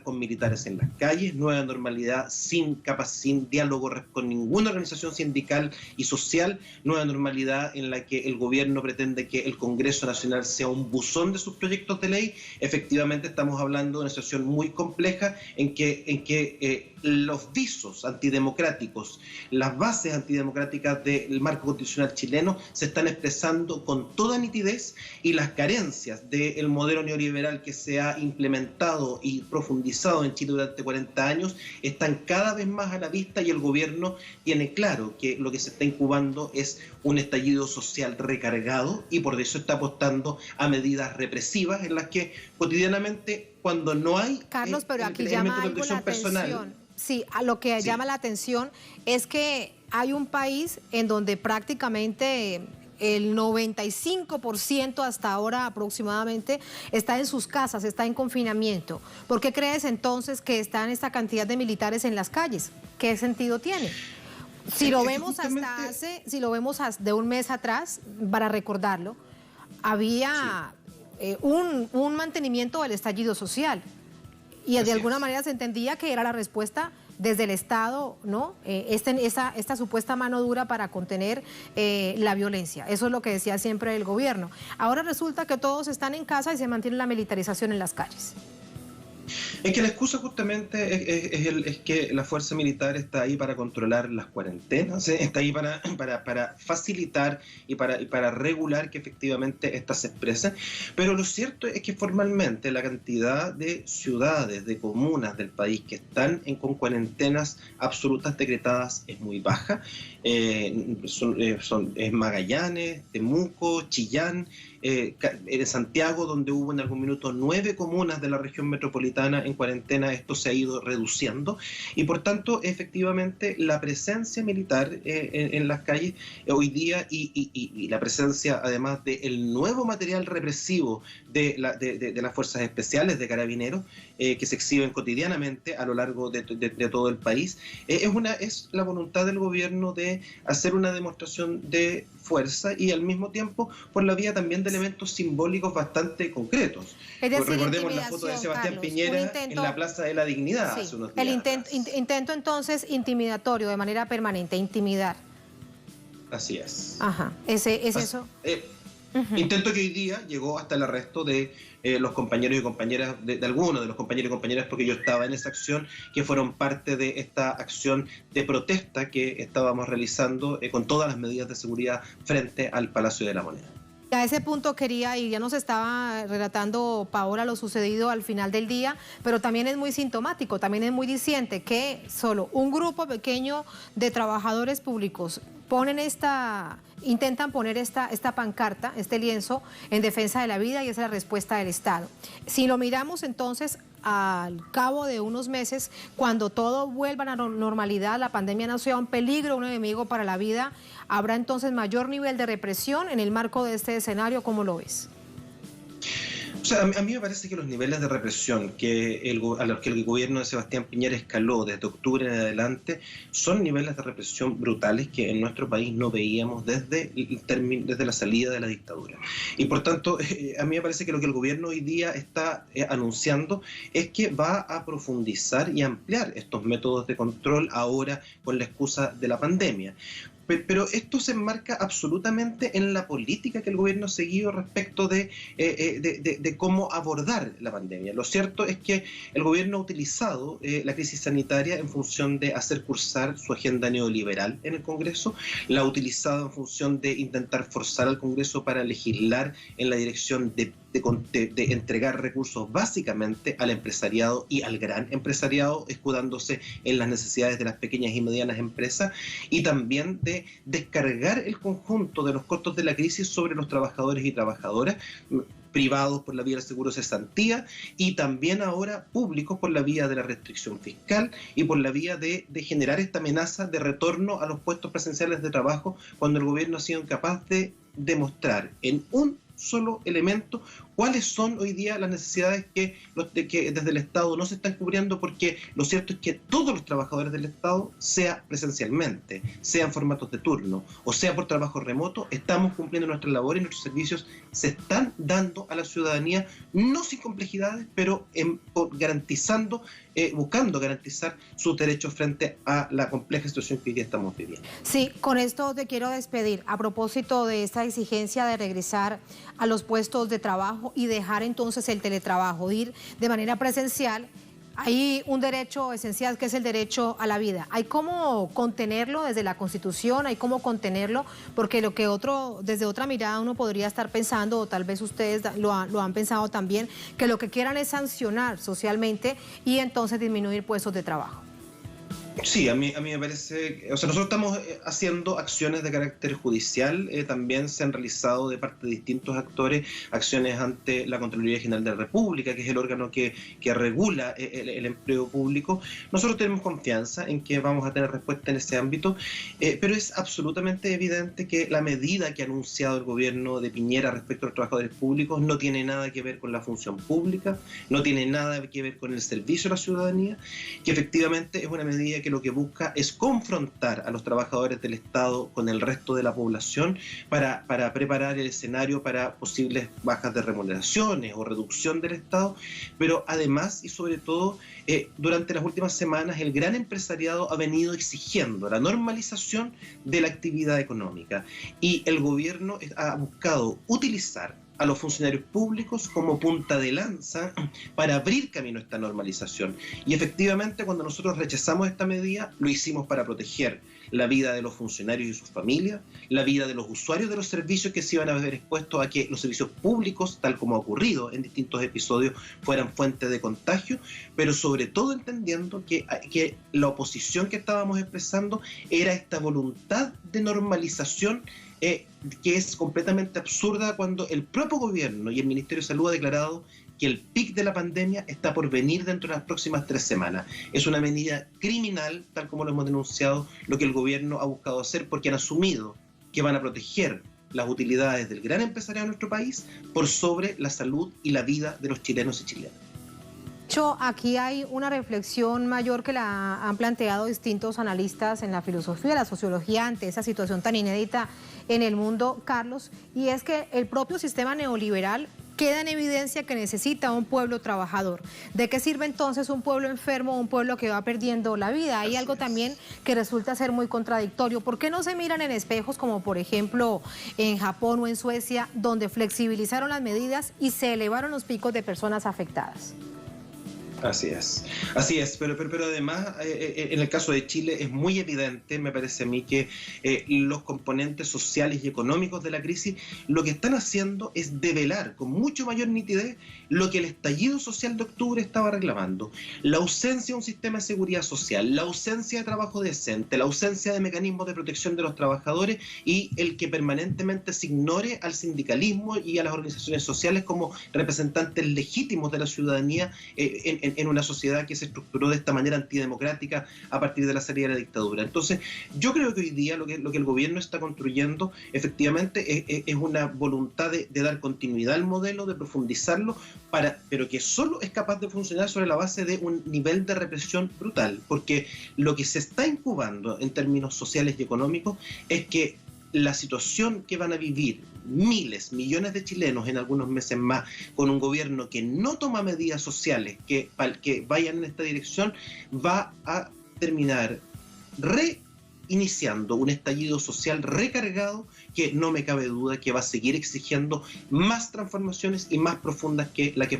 con militares en las calles, nueva normalidad sin diálogo con ninguna organización sindical y social, nueva normalidad en la que el gobierno pretende que el Congreso Nacional sea un buzón de sus proyectos de ley. Efectivamente, estamos hablando de una situación muy compleja en que los visos antidemocráticos, las bases antidemocráticas del marco constitucional chileno se están expresando con toda nitidez y las carencias del modelo neoliberal que se ha implementado y profundizado en Chile durante 40 años están cada vez más a la vista y el gobierno tiene claro que lo que se está incubando es un estallido social recargado y por eso está apostando a medidas represivas en las que cotidianamente cuando no hay Carlos, pero aquí llama algo la atención. Sí, a lo que llama la atención es que hay un país en donde prácticamente el 95% hasta ahora aproximadamente está en sus casas, está en confinamiento. ¿Por qué crees entonces que están esta cantidad de militares en las calles? ¿Qué sentido tiene? Si lo vemos de un mes atrás, para recordarlo, había un mantenimiento del estallido social y de alguna manera se entendía que era la respuesta desde el Estado, ¿no? Esta supuesta mano dura para contener la violencia. Eso es lo que decía siempre el gobierno. Ahora resulta que todos están en casa y se mantiene la militarización en las calles. Es que la excusa justamente es que la fuerza militar está ahí para controlar las cuarentenas, está ahí para facilitar y para regular que efectivamente éstas se expresen, pero lo cierto es que formalmente la cantidad de ciudades, de comunas del país que están con cuarentenas absolutas decretadas es muy baja. Es Magallanes, Temuco, Chillán, en Santiago, donde hubo en algún minuto 9 comunas de la región metropolitana en cuarentena, esto se ha ido reduciendo y por tanto efectivamente la presencia militar en las calles hoy día y la presencia además del nuevo material represivo de las fuerzas especiales de carabineros que se exhiben cotidianamente a lo largo de todo el país, es la voluntad del gobierno de hacer una demostración de fuerza y al mismo tiempo por la vía también de elementos simbólicos bastante concretos. Es decir, recordemos la foto de Sebastián Carlos, Piñera en la Plaza de la Dignidad hace unos días. El intento entonces intimidatorio, de manera permanente, intimidar. Así es. Ajá, ¿es eso? Intento que hoy día llegó hasta el arresto de los compañeros y compañeras, de algunos de los compañeros y compañeras, porque yo estaba en esa acción, que fueron parte de esta acción de protesta que estábamos realizando con todas las medidas de seguridad frente al Palacio de la Moneda. A ese punto quería ir, ya nos estaba relatando Paola lo sucedido al final del día, pero también es muy sintomático, también es muy diciente que solo un grupo pequeño de trabajadores públicos intentan poner esta pancarta, este lienzo en defensa de la vida, y esa es la respuesta del Estado. Si lo miramos entonces al cabo de unos meses, cuando todo vuelva a la normalidad, la pandemia no sea un peligro, un enemigo para la vida, ¿habrá entonces mayor nivel de represión en el marco de este escenario? ¿Cómo lo ves? O sea, a mí me parece que los niveles de represión a los que el gobierno de Sebastián Piñera escaló desde octubre en adelante son niveles de represión brutales que en nuestro país no veíamos desde la salida de la dictadura. Y por tanto, a mí me parece que lo que el gobierno hoy día está anunciando es que va a profundizar y ampliar estos métodos de control ahora con la excusa de la pandemia. Pero esto se enmarca absolutamente en la política que el gobierno ha seguido respecto de cómo abordar la pandemia. Lo cierto es que el gobierno ha utilizado la crisis sanitaria en función de hacer cursar su agenda neoliberal en el Congreso, la ha utilizado en función de intentar forzar al Congreso para legislar en la dirección de entregar recursos básicamente al empresariado y al gran empresariado, escudándose en las necesidades de las pequeñas y medianas empresas, y también de descargar el conjunto de los costos de la crisis sobre los trabajadores y trabajadoras, privados por la vía del seguro cesantía y también ahora públicos por la vía de la restricción fiscal y por la vía de generar esta amenaza de retorno a los puestos presenciales de trabajo, cuando el gobierno ha sido incapaz de demostrar en un solo elemento cuáles son hoy día las necesidades que desde el Estado no se están cubriendo, porque lo cierto es que todos los trabajadores del Estado, sea presencialmente, sea en formatos de turno o sea por trabajo remoto, estamos cumpliendo nuestra labor y nuestros servicios se están dando a la ciudadanía, no sin complejidades, pero garantizando, buscando garantizar sus derechos frente a la compleja situación que hoy día estamos viviendo. Sí, con esto te quiero despedir. A propósito de esta exigencia de regresar a los puestos de trabajo y dejar entonces el teletrabajo, ir de manera presencial, hay un derecho esencial que es el derecho a la vida. ¿Hay cómo contenerlo desde la Constitución? ¿Hay cómo contenerlo? Porque lo que desde otra mirada uno podría estar pensando, o tal vez ustedes lo han pensado también, que lo que quieran es sancionar socialmente y entonces disminuir puestos de trabajo. Sí, a mí me parece, o sea, nosotros estamos haciendo acciones de carácter judicial, también se han realizado de parte de distintos actores acciones ante la Contraloría General de la República, que es el órgano que regula el empleo público. Nosotros tenemos confianza en que vamos a tener respuesta en ese ámbito, pero es absolutamente evidente que la medida que ha anunciado el gobierno de Piñera respecto a los trabajadores públicos no tiene nada que ver con la función pública, no tiene nada que ver con el servicio a la ciudadanía, que efectivamente es una medida que lo que busca es confrontar a los trabajadores del Estado con el resto de la población para preparar el escenario para posibles bajas de remuneraciones o reducción del Estado, pero además y sobre todo durante las últimas semanas el gran empresariado ha venido exigiendo la normalización de la actividad económica y el gobierno ha buscado utilizar a los funcionarios públicos como punta de lanza para abrir camino a esta normalización. Y efectivamente, cuando nosotros rechazamos esta medida, lo hicimos para proteger la vida de los funcionarios y sus familias, la vida de los usuarios de los servicios que se iban a ver expuestos a que los servicios públicos, tal como ha ocurrido en distintos episodios, fueran fuente de contagio, pero sobre todo entendiendo que la oposición que estábamos expresando era esta voluntad de normalización que es completamente absurda cuando el propio gobierno y el Ministerio de Salud ha declarado que el pic de la pandemia está por venir dentro de las próximas 3 semanas. Es una medida criminal, tal como lo hemos denunciado, lo que el gobierno ha buscado hacer, porque han asumido que van a proteger las utilidades del gran empresariado de nuestro país por sobre la salud y la vida de los chilenos y chilenas. Aquí hay una reflexión mayor que la han planteado distintos analistas en la filosofía, la sociología, ante esa situación tan inédita en el mundo, Carlos, y es que el propio sistema neoliberal queda en evidencia que necesita un pueblo trabajador. ¿De qué sirve entonces un pueblo enfermo, un pueblo que va perdiendo la vida? Hay algo también que resulta ser muy contradictorio. ¿Por qué no se miran en espejos como por ejemplo en Japón o en Suecia, donde flexibilizaron las medidas y se elevaron los picos de personas afectadas? Así es, pero además en el caso de Chile es muy evidente, me parece a mí, que los componentes sociales y económicos de la crisis lo que están haciendo es develar con mucho mayor nitidez lo que el estallido social de octubre estaba reclamando: la ausencia de un sistema de seguridad social, la ausencia de trabajo decente, la ausencia de mecanismos de protección de los trabajadores y el que permanentemente se ignore al sindicalismo y a las organizaciones sociales como representantes legítimos de la ciudadanía en una sociedad que se estructuró de esta manera antidemocrática a partir de la salida de la dictadura. Entonces, yo creo que hoy día lo que el gobierno está construyendo efectivamente es una voluntad de dar continuidad al modelo, de profundizarlo, pero que solo es capaz de funcionar sobre la base de un nivel de represión brutal, porque lo que se está incubando en términos sociales y económicos es que la situación que van a vivir miles, millones de chilenos en algunos meses más, con un gobierno que no toma medidas sociales que vayan en esta dirección, va a terminar reiniciando un estallido social recargado que no me cabe duda que va a seguir exigiendo más transformaciones y más profundas que las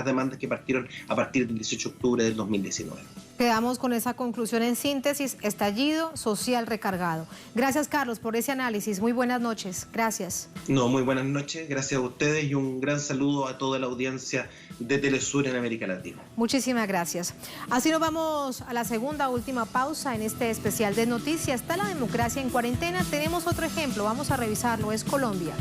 demandas que partieron a partir del 18 de octubre del 2019. Quedamos con esa conclusión en síntesis: estallido social recargado. Gracias, Carlos, por ese análisis. Muy buenas noches. Gracias. No, muy buenas noches. Gracias a ustedes y un gran saludo a toda la audiencia de Telesur en América Latina. Muchísimas gracias. Así nos vamos a la segunda, última pausa en este especial de noticias. Está la democracia en cuarentena. Tenemos otro ejemplo. Vamos a revisarlo. Es Colombia.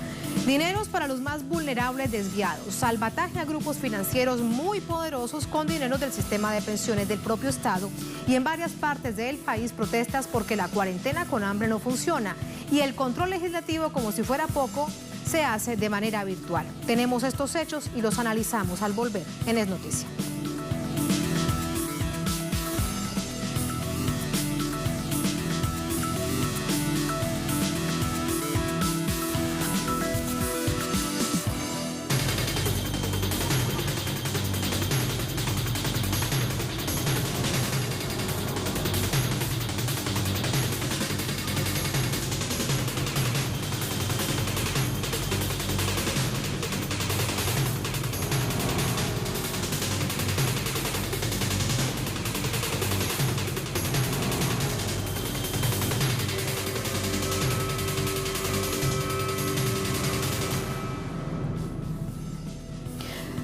Dineros para los más vulnerables desviados. Salvataje a grupos financieros muy poderosos con dinero del sistema de pensiones del propio Estado. Y en varias partes del país protestas porque la cuarentena con hambre no funciona. Y el control legislativo, como si fuera poco, se hace de manera virtual. Tenemos estos hechos y los analizamos al volver en Es Noticia.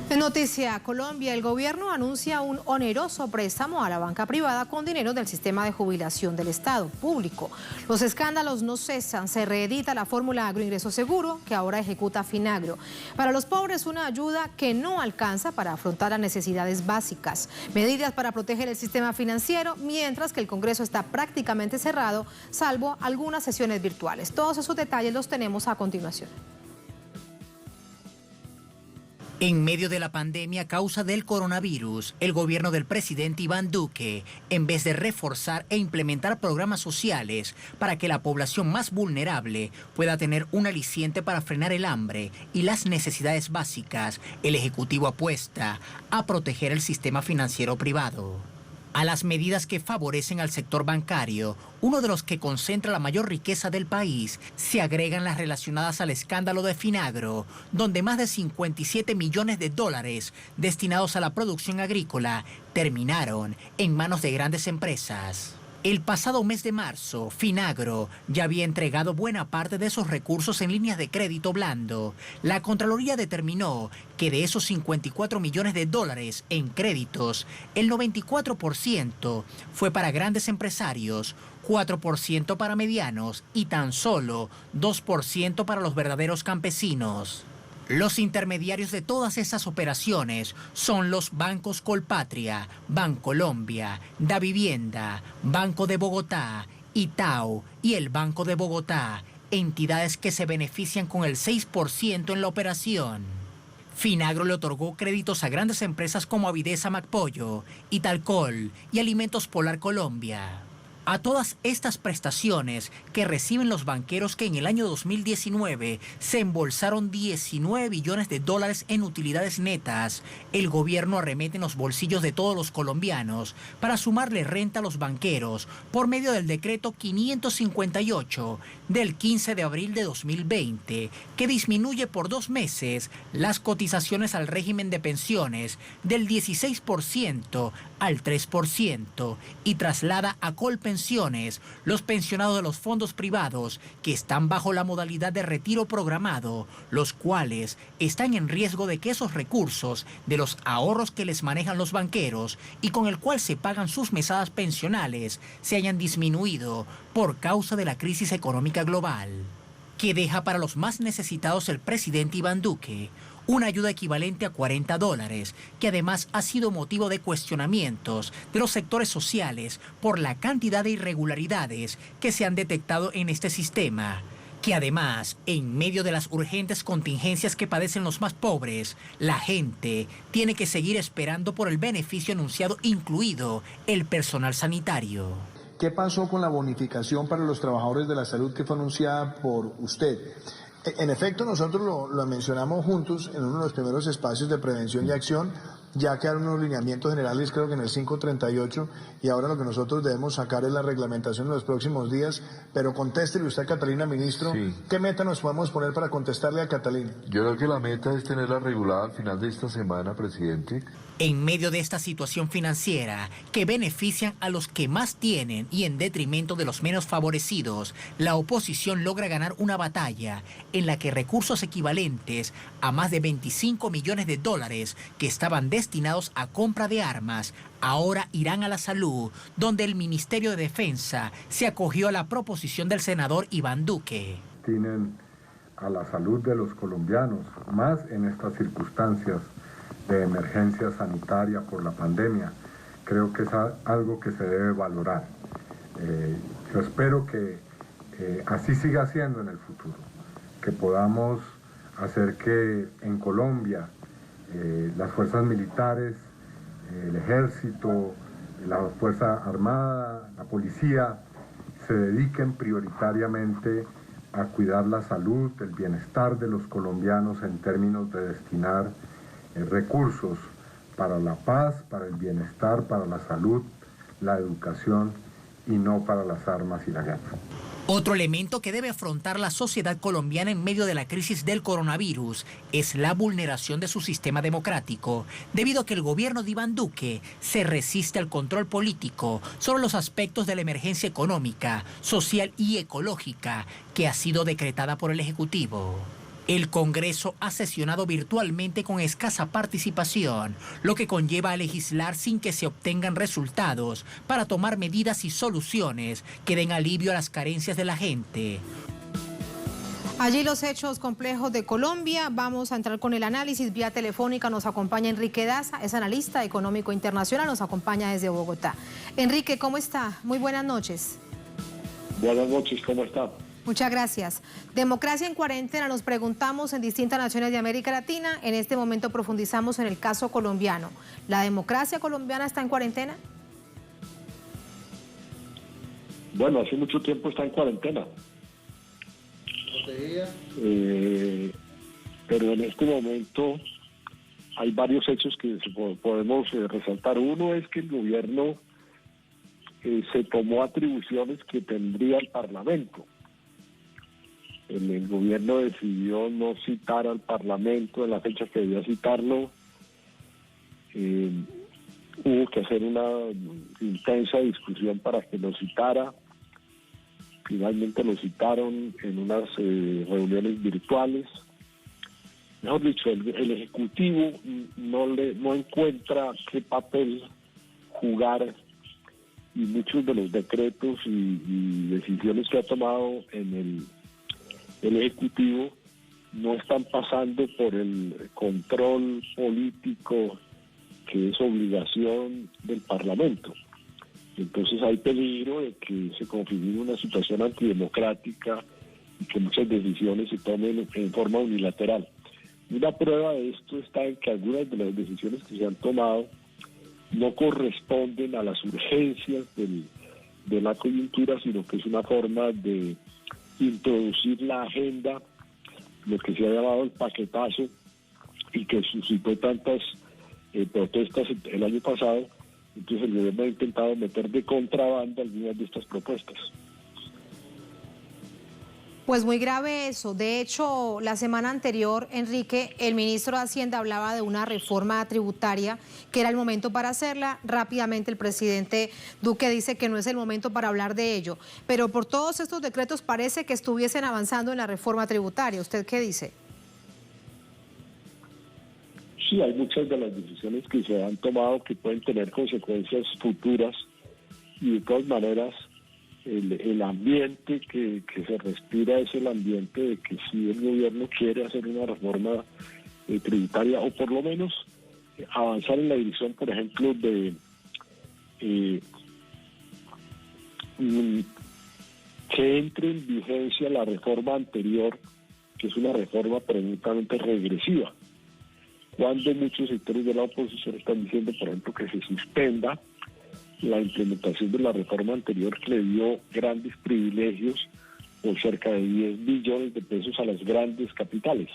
En Noticia Colombia, el gobierno anuncia un oneroso préstamo a la banca privada con dinero del sistema de jubilación del Estado público. Los escándalos no cesan, se reedita la fórmula agroingreso seguro que ahora ejecuta Finagro. Para los pobres, una ayuda que no alcanza para afrontar las necesidades básicas. Medidas para proteger el sistema financiero, mientras que el Congreso está prácticamente cerrado, salvo algunas sesiones virtuales. Todos esos detalles los tenemos a continuación. En medio de la pandemia a causa del coronavirus, el gobierno del presidente Iván Duque, en vez de reforzar e implementar programas sociales para que la población más vulnerable pueda tener un aliciente para frenar el hambre y las necesidades básicas, el Ejecutivo apuesta a proteger el sistema financiero privado. A las medidas que favorecen al sector bancario, uno de los que concentra la mayor riqueza del país, se agregan las relacionadas al escándalo de Finagro, donde más de 57 millones de dólares destinados a la producción agrícola terminaron en manos de grandes empresas. El pasado mes de marzo, Finagro ya había entregado buena parte de esos recursos en líneas de crédito blando. La Contraloría determinó que de esos 54 millones de dólares en créditos, el 94% fue para grandes empresarios, 4% para medianos y tan solo 2% para los verdaderos campesinos. Los intermediarios de todas esas operaciones son los bancos Colpatria, Bancolombia, Davivienda, Banco de Bogotá, Itaú y el Banco de Bogotá, entidades que se benefician con el 6% en la operación. Finagro le otorgó créditos a grandes empresas como Avidesa Macpollo, Italcol y Alimentos Polar Colombia. A todas estas prestaciones que reciben los banqueros que en el año 2019 se embolsaron 19 billones de dólares en utilidades netas, el gobierno arremete en los bolsillos de todos los colombianos para sumarle renta a los banqueros por medio del decreto 558 del 15 de abril de 2020, que disminuye por 2 meses las cotizaciones al régimen de pensiones del 16% al 3% y traslada a Colpensiones los pensionados de los fondos privados que están bajo la modalidad de retiro programado, los cuales están en riesgo de que esos recursos de los ahorros que les manejan los banqueros y con el cual se pagan sus mesadas pensionales se hayan disminuido por causa de la crisis económica global, que deja para los más necesitados el presidente Iván Duque una ayuda equivalente a $40, que además ha sido motivo de cuestionamientos de los sectores sociales por la cantidad de irregularidades que se han detectado en este sistema, que además, en medio de las urgentes contingencias que padecen los más pobres, la gente tiene que seguir esperando por el beneficio anunciado, incluido el personal sanitario. ¿Qué pasó con la bonificación para los trabajadores de la salud que fue anunciada por usted? En efecto, nosotros lo mencionamos juntos en uno de los primeros espacios de prevención y acción. Ya quedaron unos lineamientos generales, creo que en el 538, y ahora lo que nosotros debemos sacar es la reglamentación en los próximos días. Pero contéstele usted a Catalina, ministro, sí. ¿Qué meta nos podemos poner para contestarle a Catalina? Yo creo que la meta es tenerla regulada al final de esta semana, presidente. En medio de esta situación financiera que benefician a los que más tienen y en detrimento de los menos favorecidos, la oposición logra ganar una batalla en la que recursos equivalentes a más de 25 millones de dólares que estaban destinados a compra de armas ahora irán a la salud, donde el Ministerio de Defensa se acogió a la proposición del senador Iván Duque. Tienen a la salud de los colombianos, más en estas circunstancias de emergencia sanitaria por la pandemia. Creo que es algo que se debe valorar. Yo espero que así siga siendo en el futuro, que podamos hacer que en Colombia las fuerzas militares, el ejército, la fuerza armada, la policía, se dediquen prioritariamente a cuidar la salud, el bienestar de los colombianos en términos de destinar recursos para la paz, para el bienestar, para la salud, la educación y no para las armas y la guerra. Otro elemento que debe afrontar la sociedad colombiana en medio de la crisis del coronavirus es la vulneración de su sistema democrático, debido a que el gobierno de Iván Duque se resiste al control político sobre los aspectos de la emergencia económica, social y ecológica que ha sido decretada por el Ejecutivo. El Congreso ha sesionado virtualmente con escasa participación, lo que conlleva a legislar sin que se obtengan resultados para tomar medidas y soluciones que den alivio a las carencias de la gente. Allí los hechos complejos de Colombia. Vamos a entrar con el análisis vía telefónica. Nos acompaña Enrique Daza, es analista económico internacional, nos acompaña desde Bogotá. Enrique, ¿cómo está? Muy buenas noches. Buenas noches, ¿cómo está? Muchas gracias. Democracia en cuarentena, nos preguntamos en distintas naciones de América Latina. En este momento profundizamos en el caso colombiano. ¿La democracia colombiana está en cuarentena? Bueno, hace mucho tiempo está en cuarentena. Pero en este momento hay varios hechos que podemos resaltar. Uno es que el gobierno se tomó atribuciones que tendría el Parlamento. El gobierno decidió no citar al Parlamento en la fecha que debía citarlo. Hubo que hacer una intensa discusión para que lo citara. Finalmente lo citaron en unas reuniones virtuales. Mejor dicho, el Ejecutivo no encuentra qué papel jugar, y muchos de los decretos y decisiones que ha tomado en el Ejecutivo no están pasando por el control político que es obligación del Parlamento. Entonces hay peligro de que se configure una situación antidemocrática y que muchas decisiones se tomen en forma unilateral. Una prueba de esto está en que algunas de las decisiones que se han tomado no corresponden a las urgencias de la coyuntura, sino que es una forma de introducir la agenda, lo que se ha llamado el paquetazo y que suscitó tantas protestas el año pasado. Entonces el gobierno ha intentado meter de contrabando algunas de estas propuestas. Pues muy grave eso. De hecho, la semana anterior, Enrique, el ministro de Hacienda hablaba de una reforma tributaria, que era el momento para hacerla. Rápidamente el presidente Duque dice que no es el momento para hablar de ello. Pero por todos estos decretos parece que estuviesen avanzando en la reforma tributaria. ¿Usted qué dice? Sí, hay muchas de las decisiones que se han tomado que pueden tener consecuencias futuras y de todas maneras el ambiente que se respira es el ambiente de que si el gobierno quiere hacer una reforma tributaria o por lo menos avanzar en la dirección, por ejemplo, de que entre en vigencia la reforma anterior, que es una reforma presuntamente regresiva. Cuando muchos sectores de la oposición están diciendo, por ejemplo, que se suspenda la implementación de la reforma anterior que le dio grandes privilegios por cerca de 10 billones de pesos a las grandes capitales.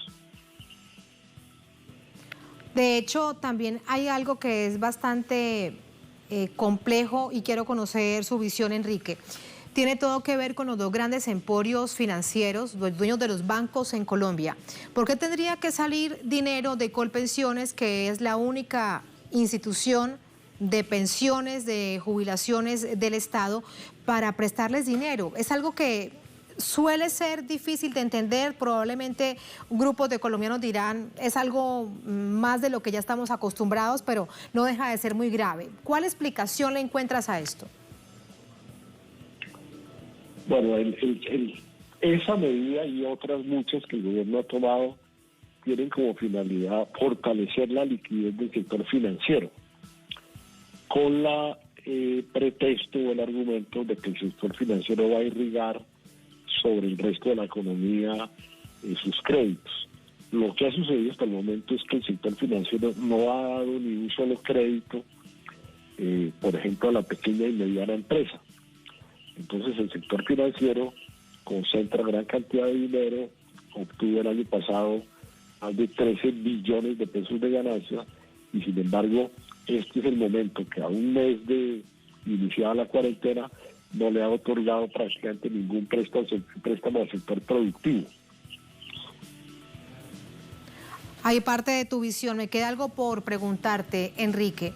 De hecho, también hay algo que es bastante complejo y quiero conocer su visión, Enrique. Tiene todo que ver con los dos grandes emporios financieros, los dueños de los bancos en Colombia. ¿Por qué tendría que salir dinero de Colpensiones, que es la única institución de pensiones, de jubilaciones del Estado, para prestarles dinero? Es algo que suele ser difícil de entender. Probablemente grupos de colombianos dirán, es algo más de lo que ya estamos acostumbrados, pero no deja de ser muy grave. ¿Cuál explicación le encuentras a esto? Bueno, esa medida y otras muchas que el gobierno ha tomado tienen como finalidad fortalecer la liquidez del sector financiero, con la pretexto o el argumento de que el sector financiero va a irrigar sobre el resto de la economía sus créditos. Lo que ha sucedido hasta el momento es que el sector financiero no ha dado ni un solo crédito, por ejemplo, a la pequeña y mediana empresa. Entonces el sector financiero concentra gran cantidad de dinero, obtuvo el año pasado más de 13 billones de pesos de ganancia y sin embargo este es el momento que a un mes de iniciada la cuarentena no le ha otorgado prácticamente ningún préstamo al sector productivo. Hay parte de tu visión. Me queda algo por preguntarte, Enrique.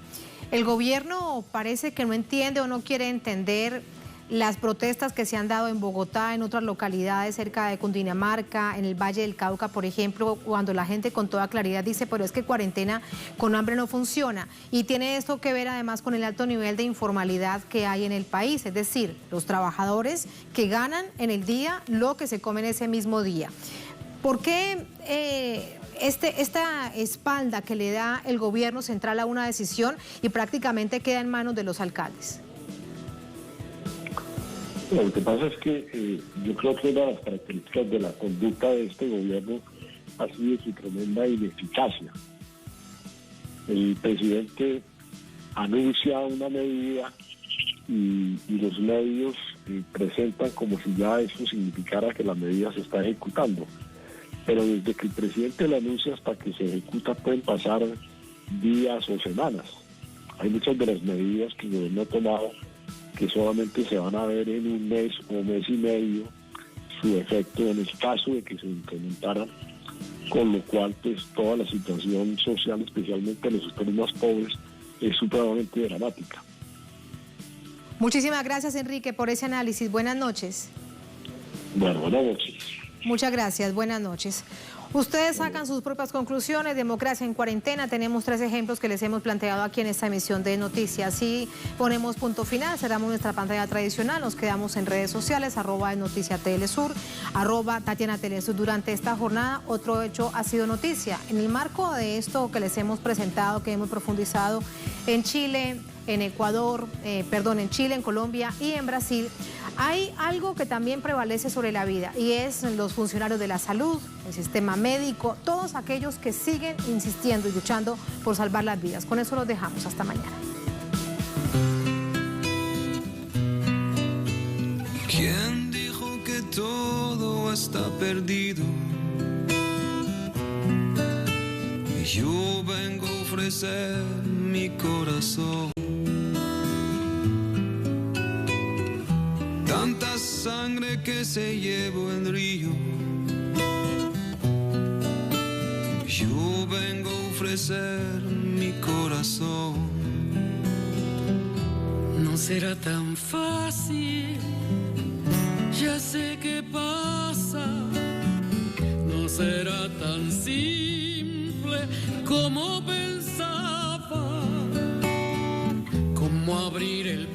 El gobierno parece que no entiende o no quiere entender las protestas que se han dado en Bogotá, en otras localidades cerca de Cundinamarca, en el Valle del Cauca, por ejemplo, cuando la gente con toda claridad dice, pero es que cuarentena con hambre no funciona. Y tiene esto que ver además con el alto nivel de informalidad que hay en el país, es decir, los trabajadores que ganan en el día lo que se comen ese mismo día. ¿Por qué esta espalda que le da el gobierno central a una decisión y prácticamente queda en manos de los alcaldes? Lo que pasa es que yo creo que una de las características de la conducta de este gobierno ha sido su tremenda ineficacia. El presidente anuncia una medida y los medios presentan como si ya eso significara que la medida se está ejecutando. Pero desde que el presidente la anuncia hasta que se ejecuta pueden pasar días o semanas. Hay muchas de las medidas que el gobierno ha tomado que solamente se van a ver en un mes o mes y medio su efecto en el caso de que se implementaran, con lo cual pues toda la situación social, especialmente en los sectores más pobres, es supremamente dramática. Muchísimas gracias, Enrique, por ese análisis. Buenas noches. Bueno, buenas noches. Muchas gracias, buenas noches. Ustedes sacan sus propias conclusiones. Democracia en cuarentena. Tenemos 3 ejemplos que les hemos planteado aquí en esta emisión de noticias. Si ponemos punto final, cerramos nuestra pantalla tradicional, nos quedamos en redes sociales, @noticiatelesur, @TatianaTelesur. Durante esta jornada, otro hecho ha sido noticia. En el marco de esto que les hemos presentado, que hemos profundizado en Chile, en Ecuador, en Chile, en Colombia y en Brasil, hay algo que también prevalece sobre la vida y es los funcionarios de la salud, el sistema médico, todos aquellos que siguen insistiendo y luchando por salvar las vidas. Con eso los dejamos. Hasta mañana. está perdido. Y yo vengo a ofrecer mi corazón. Tanta sangre que se llevó el río. Yo vengo a ofrecer mi corazón. No será tan fácil, ya sé qué pasa. No será tan simple como pensaba, como abrir el